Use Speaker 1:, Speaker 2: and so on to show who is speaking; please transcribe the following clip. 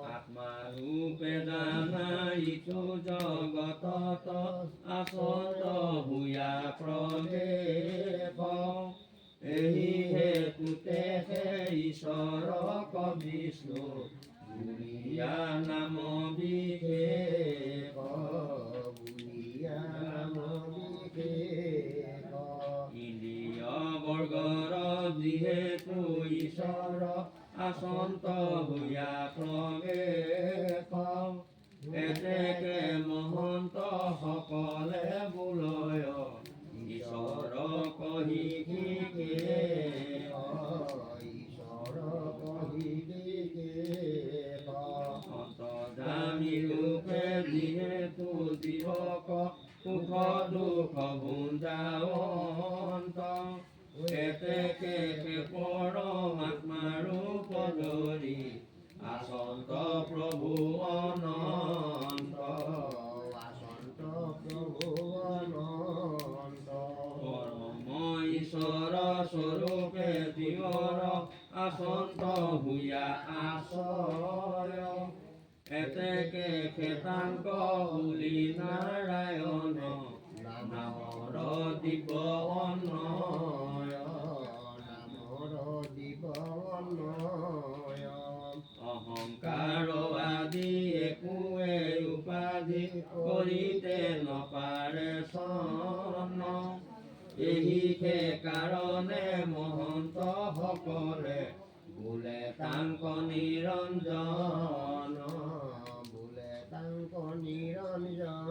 Speaker 1: আত্মাৰূপে জানাই ইটো জগতত আচল ভূয়া প্ৰৱেশ এই হেতুতে ঈশ্বৰক বিষ্ণু বুলিয়া নাম বিশেষ বুলিয়া নাম বিশেষ ইন্দ্ৰিয় বৰ্গৰ যিহেতু ঈশ্বৰ আচন্ত ভূয়া প্ৰৱেশ এতেকে মহন্ত সকলে বোলয় ঈশ্বৰ কহি ঈশ্বৰ কহি অন্তৰ্যামী ৰূপে যিহেতু জীৱক সুখ দুখ ভুঞ্জাৱন্ত এতেকে পৰমাত্মাৰূপ ধৰি আচন্ত প্ৰভু অনন্ত আচন্ত প্ৰভু অনন্ত পৰম ঈশ্বৰ স্বৰূপে জীৱৰ আচন্ত ভূয়া আশ্ৰয় এতেকে খেতাংক বুলি নাৰায়ণ নামৰ দিব্য অন্নয় নামৰ দিব্য অন্নয় অহংকাৰ আদি একোৱে উপাধি কৰিতে নপাৰে চন এই কাৰণে মহন্ত সকলে বোলে তাংক নিৰঞ্জন বোলে তাংক নিৰঞ্জন